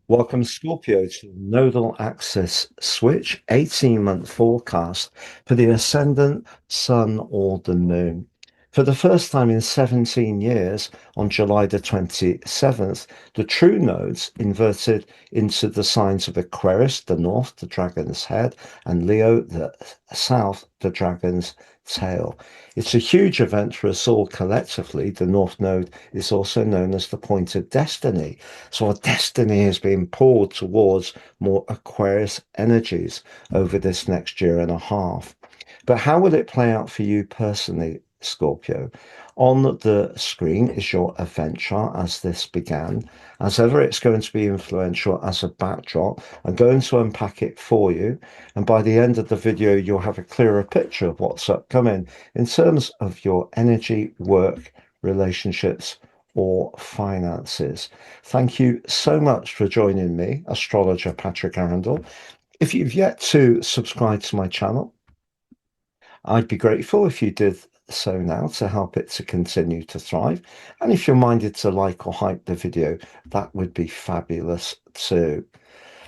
Welcome, Scorpio, to the Nodal Axis Switch 18-month forecast for the ascendant, sun, or the moon. For the first time in 17 years, on July the 27th, the true nodes inverted into the signs of Aquarius, the north, the dragon's head, and Leo, the south, the dragon's tail. It's a huge event for us all collectively. The North Node is also known as the point of destiny. So our destiny is being pulled towards more Aquarius energies over this next year and a half. But how will it play out for you personally, Scorpio? On the screen is your event chart as this began. As ever, it's going to be influential as a backdrop. I'm going to unpack it for you. And by the end of the video, you'll have a clearer picture of what's upcoming in terms of your energy, work, relationships, or finances. Thank you so much for joining me, astrologer Patrick Arundell. If you've yet to subscribe to my channel, I'd be grateful if you did so now to help it to continue to thrive. And if you're minded to like or hype the video, that would be fabulous too.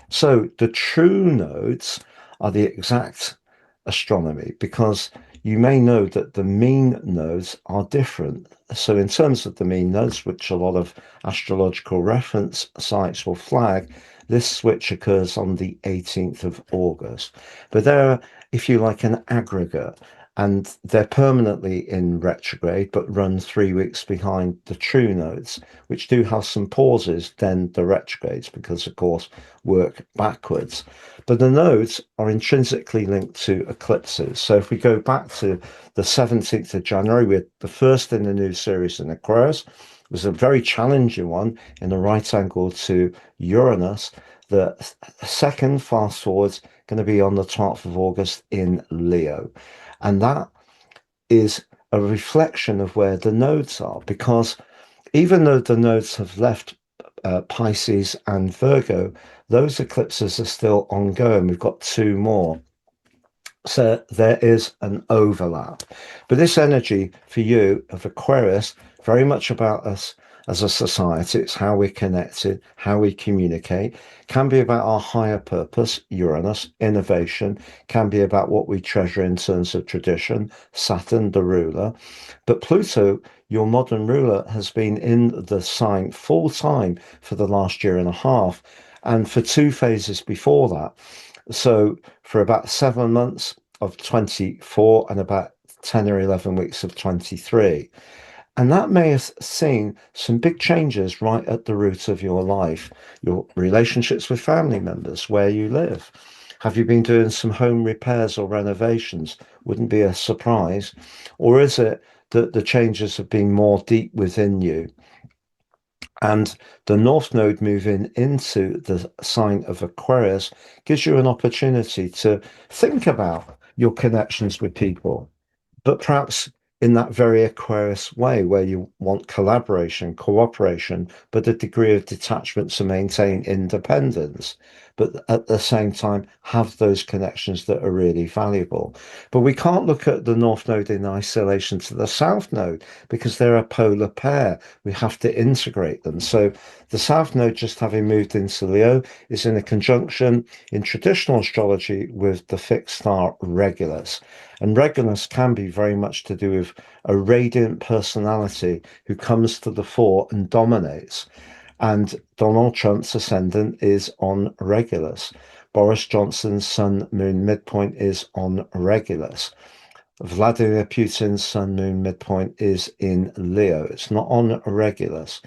So the true nodes are the exact astronomy because you may know that the mean nodes are different. So in terms of the mean nodes, which a lot of astrological reference sites will flag, this switch occurs on the 18th of August. But they're, if you like, an aggregate, and they're permanently in retrograde, but run 3 weeks behind the true nodes, which do have some pauses, then the retrogrades, because of course work backwards. But the nodes are intrinsically linked to eclipses. So if we go back to the 17th of January, we're the first in the new series in Aquarius. It was a very challenging one in a right angle to Uranus. The second fast forwards going to be on the 12th of August in Leo. And that is a reflection of where the nodes are, because even though the nodes have left Pisces and Virgo, those eclipses are still ongoing. We've got two more. So there is an overlap. But this energy for you of Aquarius, very much about us as a society. It's how we're connected, how we communicate, can be about our higher purpose, Uranus, innovation, can be about what we treasure in terms of tradition, Saturn, the ruler. But Pluto, your modern ruler, has been in the sign full time for the last year and a half, and for two phases before that. So for about 7 months of 24 and about 10 or 11 weeks of 23. And that may have seen some big changes right at the root of your life, your relationships with family members, where you live. Have you been doing some home repairs or renovations? Wouldn't be a surprise. Or is it that the changes have been more deep within you? And the North Node moving into the sign of Aquarius gives you an opportunity to think about your connections with people, but perhaps in that very Aquarius way where you want collaboration, cooperation, but a degree of detachment to maintain independence, but at the same time have those connections that are really valuable. But we can't look at the North Node in isolation to the South Node because they're a polar pair. We have to integrate them. So the South Node, just having moved into Leo, is in a conjunction in traditional astrology with the fixed star Regulus. And Regulus can be very much to do with a radiant personality who comes to the fore and dominates. And Donald Trump's ascendant is on Regulus. Boris Johnson's sun moon midpoint is on Regulus. Vladimir Putin's sun moon midpoint is in Leo. It's not on Regulus,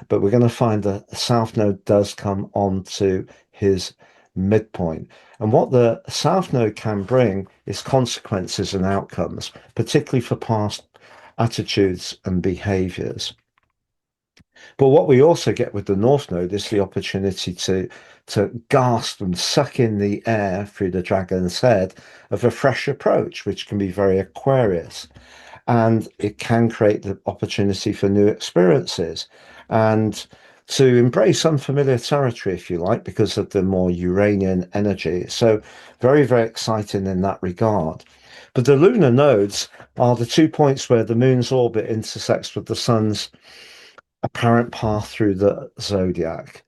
but we're going to find the South Node does come on to his midpoint. And what the South Node can bring is consequences and outcomes, particularly for past attitudes and behaviors. But what we also get with the North Node is the opportunity to gasp and suck in the air through the dragon's head of a fresh approach, which can be very Aquarius. And it can create the opportunity for new experiences and to embrace unfamiliar territory, if you like, because of the more Uranian energy. So very, very exciting in that regard. But the lunar nodes are the 2 points where the moon's orbit intersects with the sun's apparent path through the zodiac.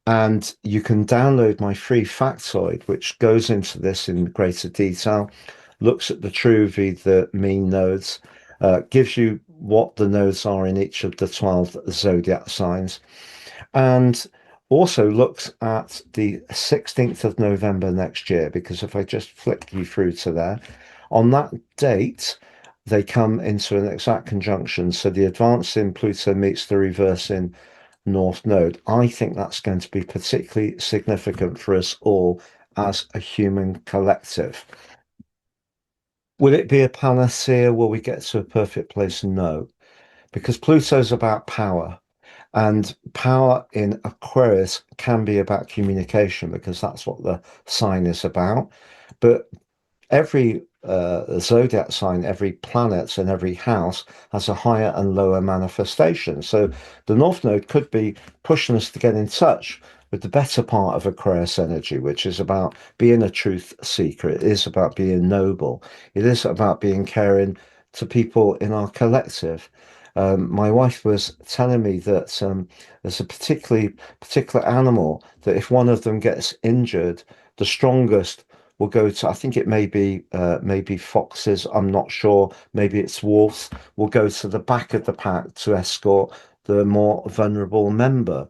And you can download my free factoid, which goes into this in greater detail, looks at the true v the mean nodes, gives you what the nodes are in each of the 12 zodiac signs, and also looks at the 16th of November next year. Because if I just flick you through to there, on that date, they come into an exact conjunction. So the advancing Pluto meets the reversing North Node. I think that's going to be particularly significant for us all as a human collective. Will it be a panacea? Will we get to a perfect place? No, because Pluto's about power. And power in Aquarius can be about communication because that's what the sign is about. But every zodiac sign, every planet and every house has a higher and lower manifestation. So the North Node could be pushing us to get in touch with the better part of Aquarius energy, which is about being a truth seeker. It is about being noble. It is about being caring to people in our collective. My wife was telling me that there's a particular animal that if one of them gets injured, the strongest will go to, I think it may be maybe foxes, I'm not sure, maybe it's wolves, will go to the back of the pack to escort the more vulnerable member.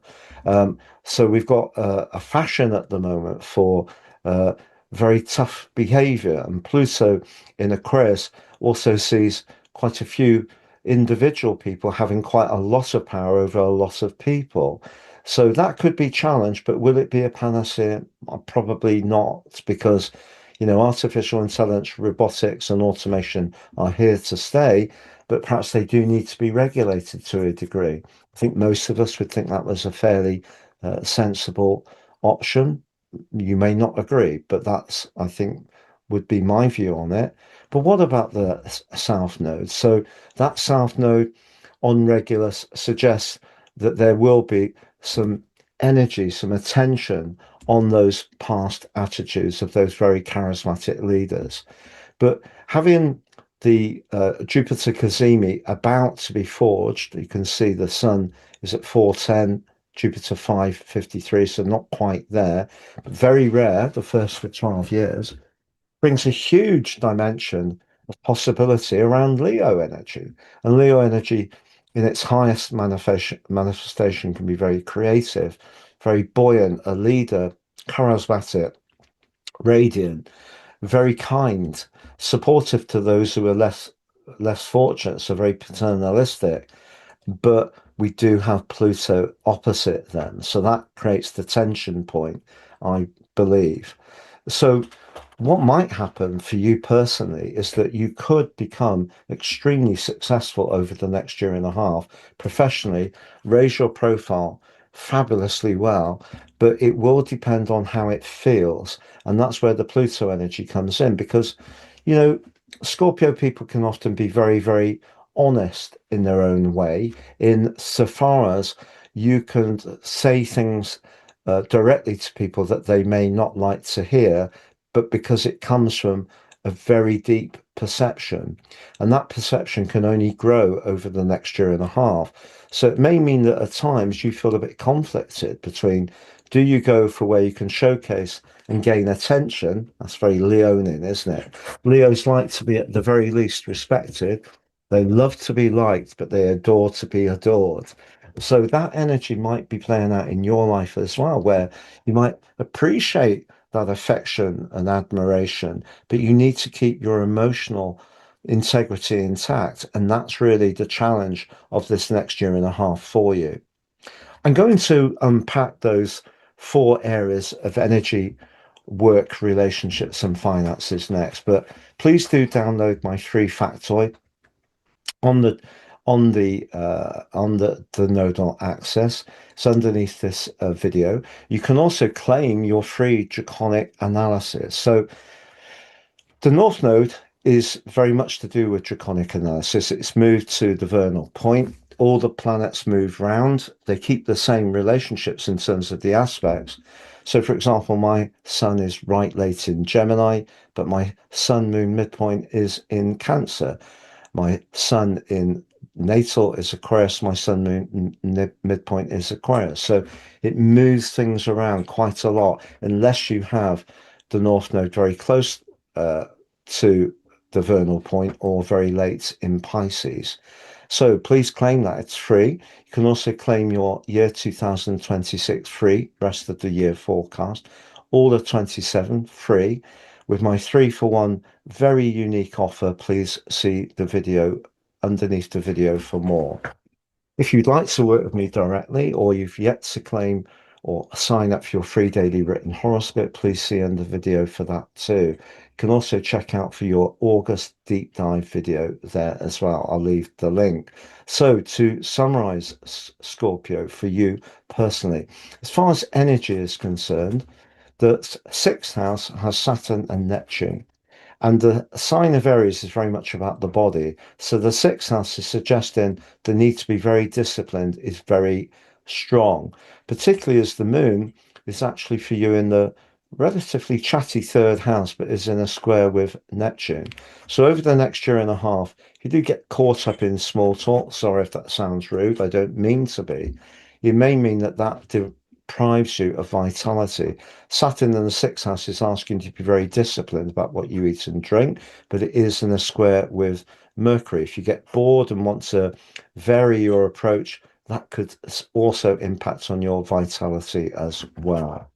So we've got a fashion at the moment for uh, very tough behavior, and Pluto in Aquarius also sees quite a few individual people having quite a lot of power over a lot of people. So that could be challenged, but will it be a panacea? Probably not, because, artificial intelligence, robotics, and automation are here to stay, but perhaps they do need to be regulated to a degree. I think most of us would think that was a fairly sensible option. You may not agree, but that's, I think, would be my view on it. But what about the South Node? So that South Node on Regulus suggests that there will be some energy, some attention on those past attitudes of those very charismatic leaders. But having the Jupiter Cazimi about to be forged, you can see the Sun is at 410, Jupiter 553, so not quite there, but very rare, the first for 12 years, brings a huge dimension of possibility around Leo energy. And Leo energy, in its highest manifestation, can be very creative, very buoyant, a leader, charismatic, radiant, very kind, supportive to those who are less fortunate, so very paternalistic. But we do have Pluto opposite them, so that creates the tension point, I believe. So what might happen for you personally is that you could become extremely successful over the next year and a half professionally, raise your profile fabulously well, but it will depend on how it feels. And that's where the Pluto energy comes in because, you know, Scorpio people can often be very, very honest in their own way, in so far as you can say things directly to people that they may not like to hear, but because it comes from a very deep perception. And that perception can only grow over the next year and a half. So it may mean that at times you feel a bit conflicted between, do you go for where you can showcase and gain attention? That's very Leonine, isn't it? Leos like to be at the very least respected. They love to be liked, but they adore to be adored. So that energy might be playing out in your life as well, where you might appreciate that affection and admiration, but you need to keep your emotional integrity intact. And that's really the challenge of this next year and a half for you. I'm going to unpack those four areas of energy, work, relationships, and finances next. But please do download my free factoid on the the nodal axis. It's underneath this video. You can also claim your free draconic analysis. So the North Node is very much to do with draconic analysis. It's moved to the vernal point. All the planets move round. They keep the same relationships in terms of the aspects. So, for example, my sun is right late in Gemini, but my sun moon midpoint is in Cancer. My sun in natal is Aquarius, my sun moon midpoint is Aquarius. So it moves things around quite a lot unless you have the North Node very close to the vernal point or very late in Pisces. So please claim that it's free. You can also claim your year 2026 free, rest of the year forecast, all of 27 free with my 3-for-1 very unique offer. Please see the video underneath the video for more. If you'd like to work with me directly, or you've yet to claim or sign up for your free daily written horoscope, please see under the video for that too. You can also check out for your August deep dive video there as well. I'll leave the link. So to summarize, Scorpio, for you personally, as far as energy is concerned, the sixth house has Saturn and Neptune. And the sign of Aries is very much about the body. So the sixth house is suggesting the need to be very disciplined is very strong, particularly as the moon is actually for you in the relatively chatty third house, but is in a square with Neptune. So over the next year and a half, you do get caught up in small talk. Sorry if that sounds rude. I don't mean to be. It may mean that deprives you of vitality. Saturn in the sixth house is asking you to be very disciplined about what you eat and drink, but it is in a square with Mercury. If you get bored and want to vary your approach, that could also impact on your vitality as well.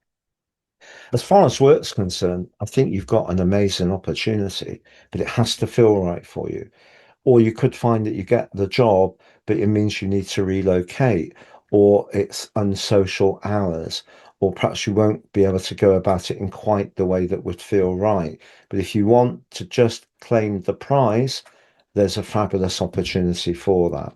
As far as work's concerned, I think you've got an amazing opportunity, but it has to feel right for you. Or you could find that you get the job, but it means you need to relocate, or it's unsocial hours, or perhaps you won't be able to go about it in quite the way that would feel right. But if you want to just claim the prize, there's a fabulous opportunity for that.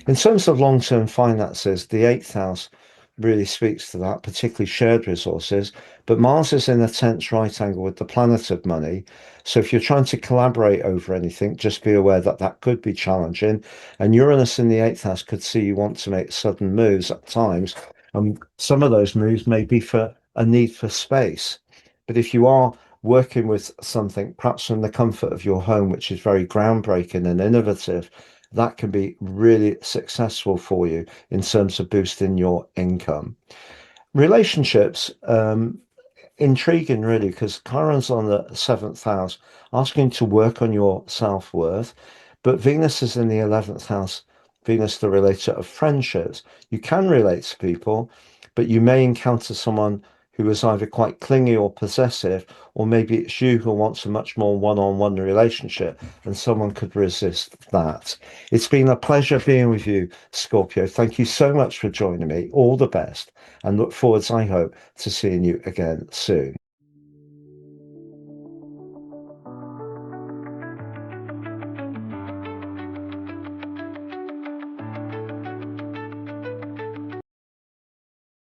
In terms of long-term finances, the eighth house really speaks to that, particularly shared resources. But Mars is in a tense right angle with the planet of money. So if you're trying to collaborate over anything, just be aware that that could be challenging. And Uranus in the eighth house could see you want to make sudden moves at times. And some of those moves may be for a need for space. But if you are working with something, perhaps from the comfort of your home, which is very groundbreaking and innovative, that can be really successful for you in terms of boosting your income. Relationships, intriguing really, because Chiron's on the seventh house, asking to work on your self-worth, but Venus is in the 11th house, Venus, the relator of friendships. You can relate to people, but you may encounter someone who is either quite clingy or possessive, or maybe it's you who wants a much more one-on-one relationship, and someone could resist that. It's been a pleasure being with you, Scorpio. Thank you so much for joining me. All the best, and look forward, I hope, to seeing you again soon.